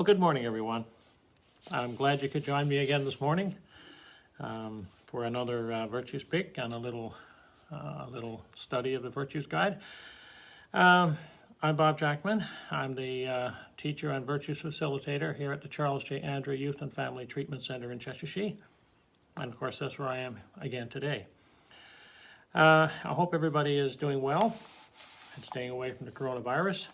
Well, good morning, everyone. I'm glad you could join me again this morning for another Virtues Pick and a little study of the Virtues Guide. I'm Bob Jackman. I'm the teacher and Virtues Facilitator here at the Charles J. Andrew Youth and Family Treatment Center in Cheshire. And of course, that's where I am again today. I hope everybody is doing well and staying away from the coronavirus.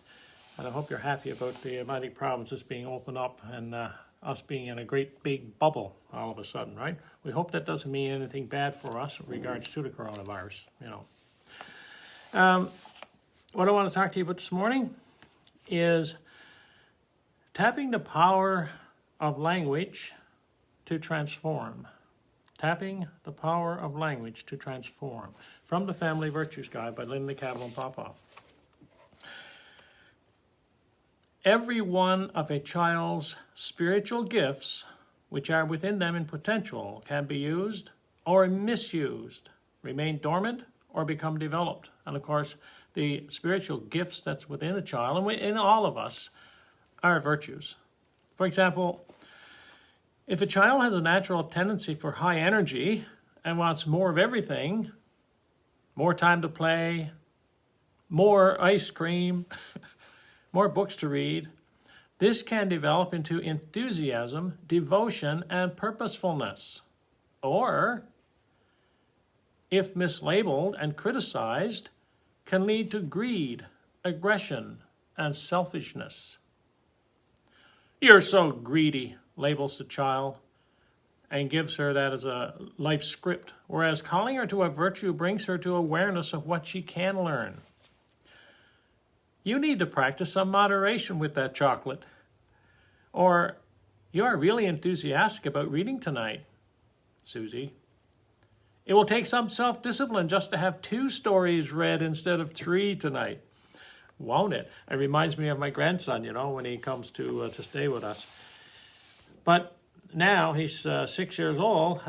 And I hope you're happy about the Atlantic provinces being opened up and us being in a great big bubble all of a sudden, right? We hope that doesn't mean anything bad for us in regards to the coronavirus, What I want to talk to you about this morning is tapping the power of language to transform. Tapping the power of language to transform. From the Family Virtues Guide by Linda Cavill and Popoff. Every one of a child's spiritual gifts, which are within them in potential, can be used or misused, remain dormant, or become developed. And of course, the spiritual gifts that's within a child, and within all of us, are virtues. For example, if a child has a natural tendency for high energy and wants more of everything, more time to play, more ice cream, more books to read, this can develop into enthusiasm, devotion, and purposefulness. Or, if mislabeled and criticized, can lead to greed, aggression, and selfishness. "You're so greedy," labels the child and gives her that as a life script, whereas calling her to a virtue brings her to awareness of what she can learn. "You need to practice some moderation with that chocolate." Or, "You are really enthusiastic about reading tonight, Susie. It will take some self-discipline just to have 2 stories read instead of 3 tonight. Won't it?" It reminds me of my grandson, when he comes to stay with us. But now he's 6 years old.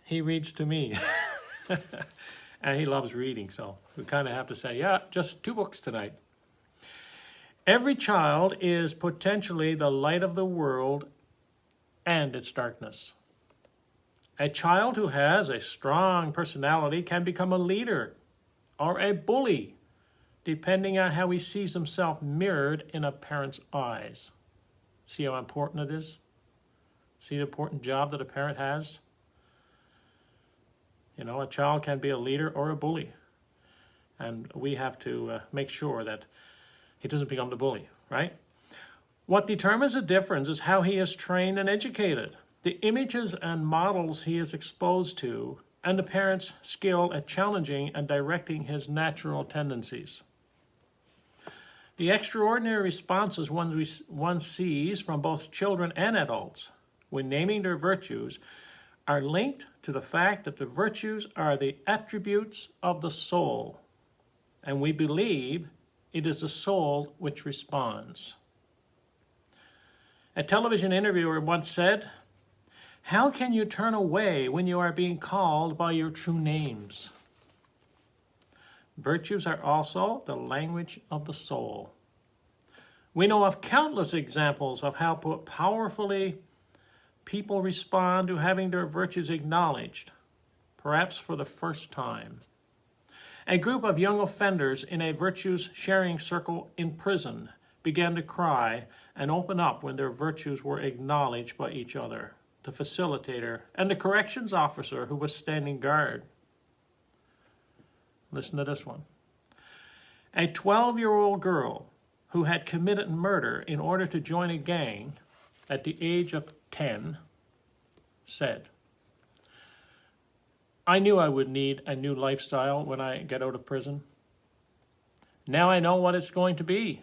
He reads to me. And he loves reading, so we kind of have to say, yeah, just 2 books tonight. Every child is potentially the light of the world and its darkness. A child who has a strong personality can become a leader or a bully, depending on how he sees himself mirrored in a parent's eyes. See how important it is? See the important job that a parent has? A child can be a leader or a bully. And we have to make sure that he doesn't become the bully, right? What determines the difference is how he is trained and educated, the images and models he is exposed to, and the parent's skill at challenging and directing his natural tendencies. The extraordinary responses one sees from both children and adults when naming their virtues are linked to the fact that the virtues are the attributes of the soul, and we believe it is the soul which responds. A television interviewer once said, "How can you turn away when you are being called by your true names?" Virtues are also the language of the soul. We know of countless examples of how powerfully people respond to having their virtues acknowledged, perhaps for the first time. A group of young offenders in a virtues sharing circle in prison began to cry and open up when their virtues were acknowledged by each other, the facilitator, and the corrections officer who was standing guard. Listen to this one. A 12-year-old girl who had committed murder in order to join a gang at the age of 10 said, "I knew I would need a new lifestyle when I get out of prison. Now I know what it's going to be.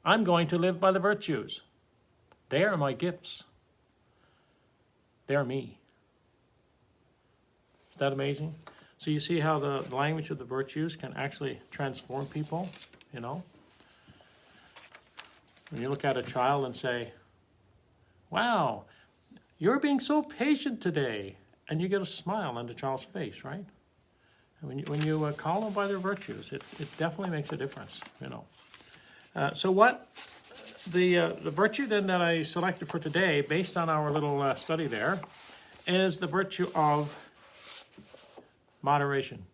I'm going to live by the virtues. They are my gifts. They're me." Is that amazing? So you see how the language of the virtues can actually transform people, When you look at a child and say, "Wow, you're being so patient today," and you get a smile on the child's face, right? And when you call them by their virtues, it definitely makes a difference, So what the virtue then that I selected for today, based on our little study there, is the virtue of moderation.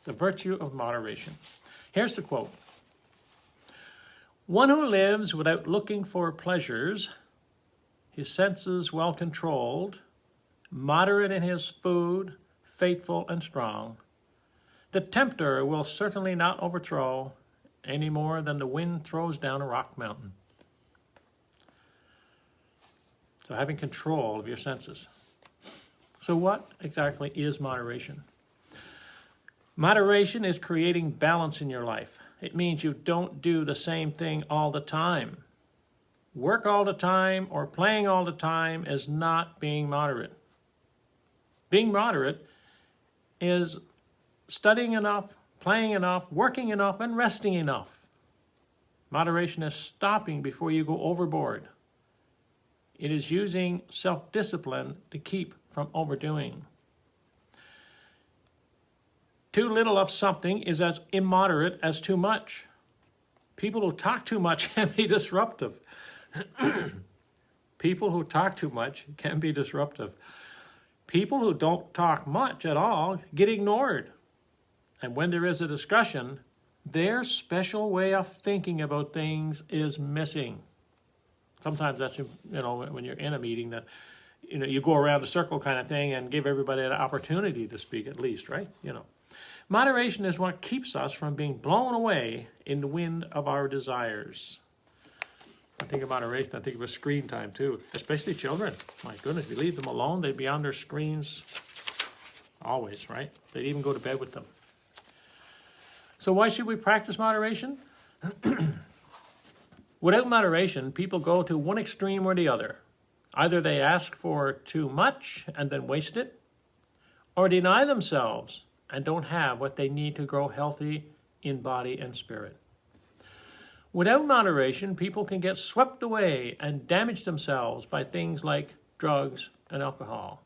The virtue of moderation. Here's the quote. One who lives without looking for pleasures, his senses well controlled, moderate in his food, faithful and strong, the tempter will certainly not overthrow any more than the wind throws down a rock mountain. So having control of your senses. So what exactly is moderation? Moderation is creating balance in your life. It means you don't do the same thing all the time. Work all the time or playing all the time is not being moderate. Being moderate is studying enough, playing enough, working enough, and resting enough. Moderation is stopping before you go overboard. It is using self-discipline to keep from overdoing. Too little of something is as immoderate as too much. People who talk too much can be disruptive. People who talk too much can be disruptive. People who don't talk much at all get ignored. And when there is a discussion, their special way of thinking about things is missing. Sometimes that's, when you're in a meeting that, you go around a circle kind of thing and give everybody an opportunity to speak at least, right? Moderation is what keeps us from being blown away in the wind of our desires. I think of moderation, I think of screen time too, especially children. My goodness, if you leave them alone, they'd be on their screens always, right? They'd even go to bed with them. So why should we practice moderation? Without moderation, people go to one extreme or the other. Either they ask for too much and then waste it, or deny themselves and don't have what they need to grow healthy in body and spirit. Without moderation, people can get swept away and damage themselves by things like drugs and alcohol.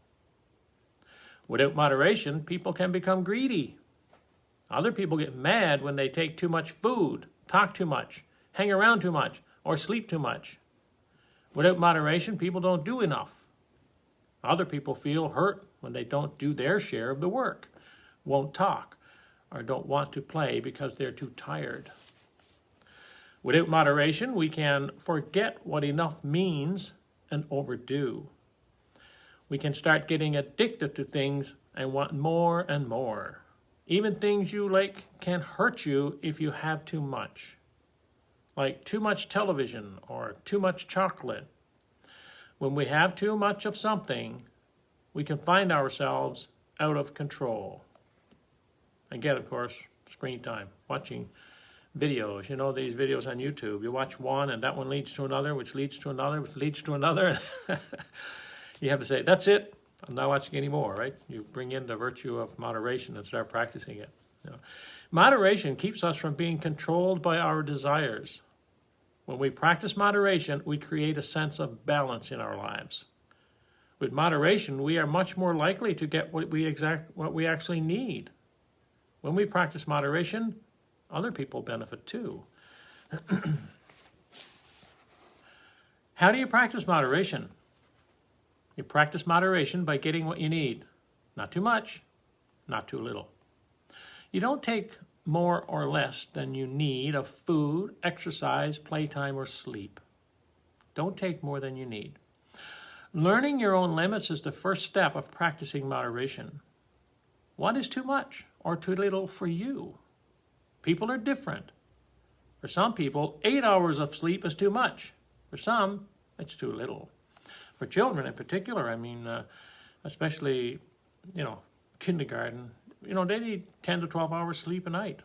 Without moderation, people can become greedy. Other people get mad when they take too much food, talk too much, hang around too much, or sleep too much. Without moderation, people don't do enough. Other people feel hurt when they don't do their share of the work, won't talk, or don't want to play because they're too tired. Without moderation, we can forget what enough means and overdo. We can start getting addicted to things and want more and more. Even things you like can hurt you if you have too much, like too much television or too much chocolate. When we have too much of something, we can find ourselves out of control. Again, of course, screen time, watching videos. These videos on YouTube. You watch one and that one leads to another, which leads to another, which leads to another. You have to say, that's it. I'm not watching any more, right? You bring in the virtue of moderation and start practicing it. Moderation keeps us from being controlled by our desires. When we practice moderation, we create a sense of balance in our lives. With moderation, we are much more likely to get what we actually need. When we practice moderation, other people benefit too. How do you practice moderation? You practice moderation by getting what you need. Not too much, not too little. You don't take more or less than you need of food, exercise, playtime, or sleep. Don't take more than you need. Learning your own limits is the first step of practicing moderation. What is too much or too little for you? People are different. For some people, 8 hours of sleep is too much. For some, it's too little. For children in particular, especially, kindergarten, they need 10 to 12 hours sleep a night,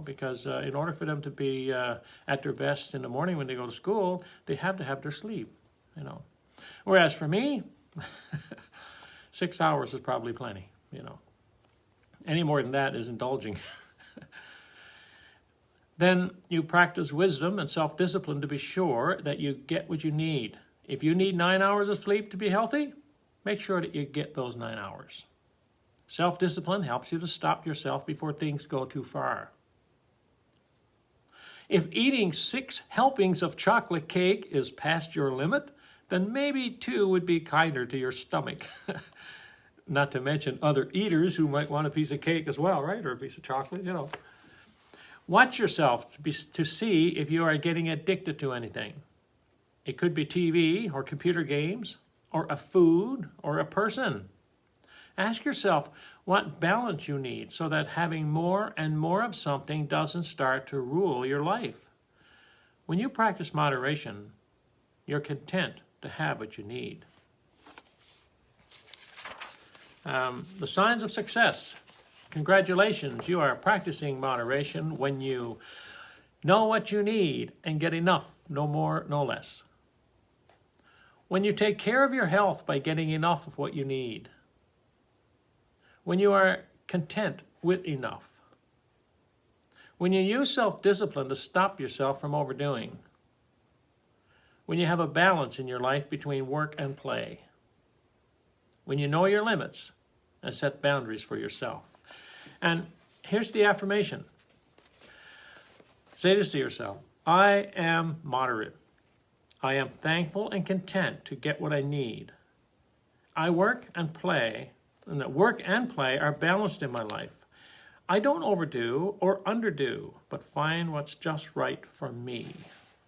because in order for them to be at their best in the morning when they go to school, they have to have their sleep, Whereas for me, 6 hours is probably plenty, Any more than that is indulging. Then you practice wisdom and self-discipline to be sure that you get what you need. If you need 9 hours of sleep to be healthy, make sure that you get those 9 hours. Self-discipline helps you to stop yourself before things go too far. If eating 6 helpings of chocolate cake is past your limit, then maybe 2 would be kinder to your stomach. Not to mention other eaters who might want a piece of cake as well, right? Or a piece of chocolate, you know. Watch yourself to see if you are getting addicted to anything. It could be TV or computer games or a food or a person. Ask yourself what balance you need so that having more and more of something doesn't start to rule your life. When you practice moderation, you're content to have what you need. The signs of success. Congratulations, you are practicing moderation when you know what you need and get enough, no more, no less. When you take care of your health by getting enough of what you need. When you are content with enough. When you use self-discipline to stop yourself from overdoing. When you have a balance in your life between work and play. When you know your limits and set boundaries for yourself. And here's the affirmation. Say this to yourself. I am moderate. I am thankful and content to get what I need. I work and play, and that work and play are balanced in my life. I don't overdo or underdo, but find what's just right for me.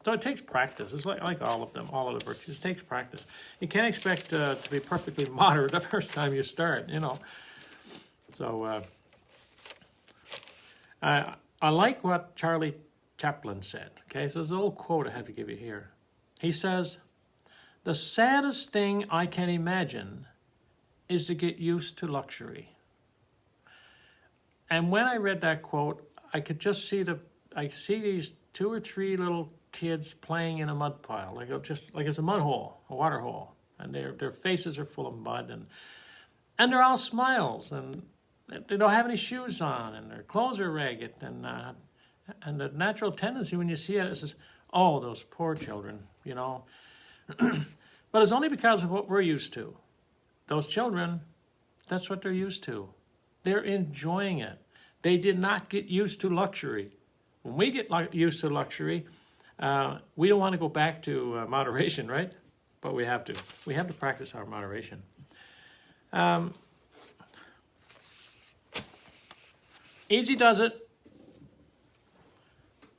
So it takes practice. It's like all of them, all of the virtues. It takes practice. You can't expect to be perfectly moderate the first time you start, you know. So I like what Charlie Chaplin said. Okay, so there's a little quote I have to give you here. He says, "The saddest thing I can imagine is to get used to luxury." And when I read that quote, I could just see these 2 or 3 little kids playing in a mud pile, like it's a mud hole, a water hole, and their faces are full of mud, and they're all smiles, and they don't have any shoes on, and their clothes are ragged, and the natural tendency when you see it is, oh, those poor children, you know. But it's only because of what we're used to. Those children, that's what they're used to. They're enjoying it. They did not get used to luxury. When we get used to luxury, we don't want to go back to moderation, right? But we have to. We have to practice our moderation. Easy does it.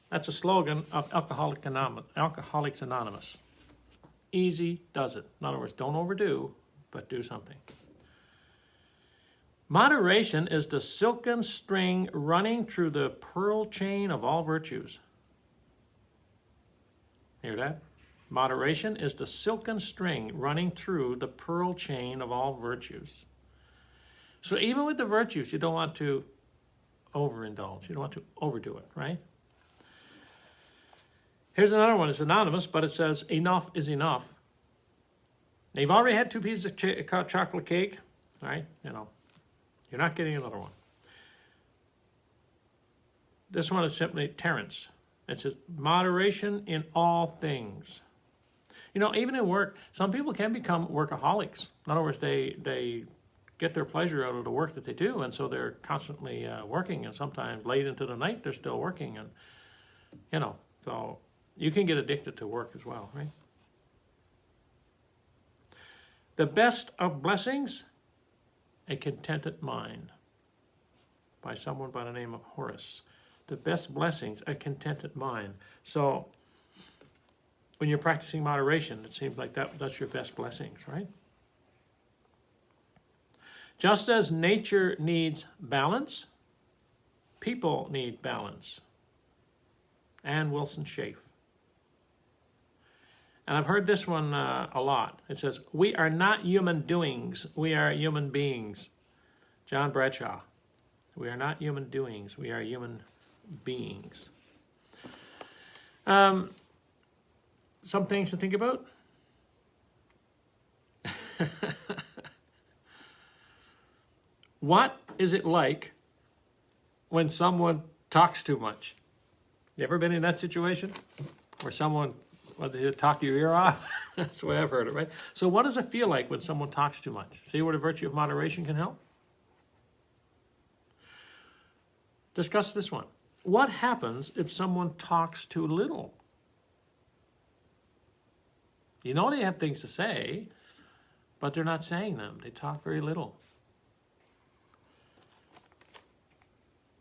That's a slogan of Alcoholics Anonymous. Easy does it. In other words, don't overdo, but do something. Moderation is the silken string running through the pearl chain of all virtues. Hear that? Moderation is the silken string running through the pearl chain of all virtues. So even with the virtues, you don't want to overindulge. You don't want to overdo it, right? Here's another one. It's anonymous, but it says, enough is enough. Now, you've already had 2 pieces of chocolate cake, right? You know, you're not getting another one. This one is simply Terence. It says, moderation in all things. You know, even in work, some people can become workaholics. In other words, they get their pleasure out of the work that they do, and so they're constantly working, and sometimes late into the night they're still working, and, you know, so you can get addicted to work as well, right? The best of blessings, a contented mind, by someone by the name of Horace. The best blessings, a contented mind. So when you're practicing moderation, it seems like that's your best blessings, right? Just as nature needs balance, people need balance. Ann Wilson Schaaf. And I've heard this one a lot. It says, we are not human doings, we are human beings. John Bradshaw. We are not human doings, we are human beings. Some things to think about. What is it like when someone talks too much? You ever been in that situation? Where someone, whether you talk your ear off? That's the way I've heard it, right? So what does it feel like when someone talks too much? See where the virtue of moderation can help? Discuss this one. what happens if someone talks too little? You know they have things to say, but they're not saying them. They talk very little.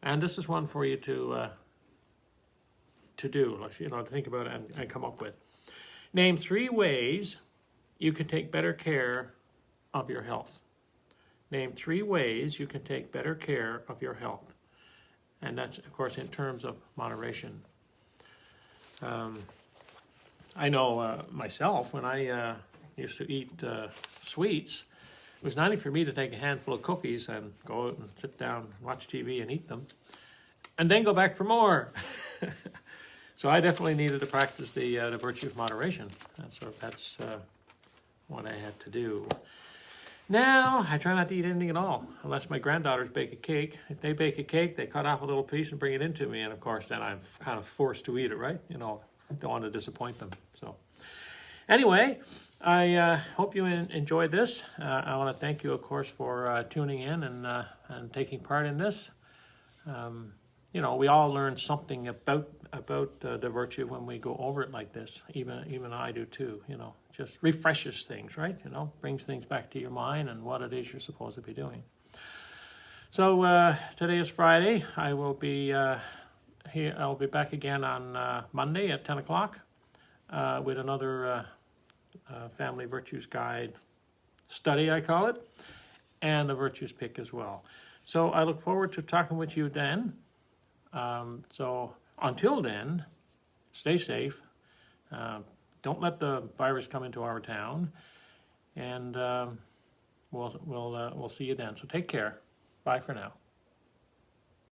And this is one for you to do, to think about and come up with. Name 3 ways you can take better care of your health. Name 3 ways you can take better care of your health. And that's, of course, in terms of moderation. I know myself, when I used to eat sweets, it was not only for me to take a handful of cookies and go out and sit down, watch TV and eat them, and then go back for more. So I definitely needed to practice the virtue of moderation. That's what I had to do. Now, I try not to eat anything at all, unless my granddaughters bake a cake. If they bake a cake, they cut off a little piece and bring it into me, and of course, then I'm kind of forced to eat it, right? I don't want to disappoint them. So, anyway, I hope you enjoyed this. I want to thank you, of course, for tuning in and taking part in this. We all learn something about the virtue when we go over it like this. Even I do too. Just refreshes things, right? Brings things back to your mind and what it is you're supposed to be doing. So today is Friday. I will be here. I'll be back again on Monday at 10 o'clock with another Family Virtues Guide study, I call it, and a Virtues Pick as well. So I look forward to talking with you then. So until then, stay safe. Don't let the virus come into our town, and we'll see you then. So take care. Bye for now.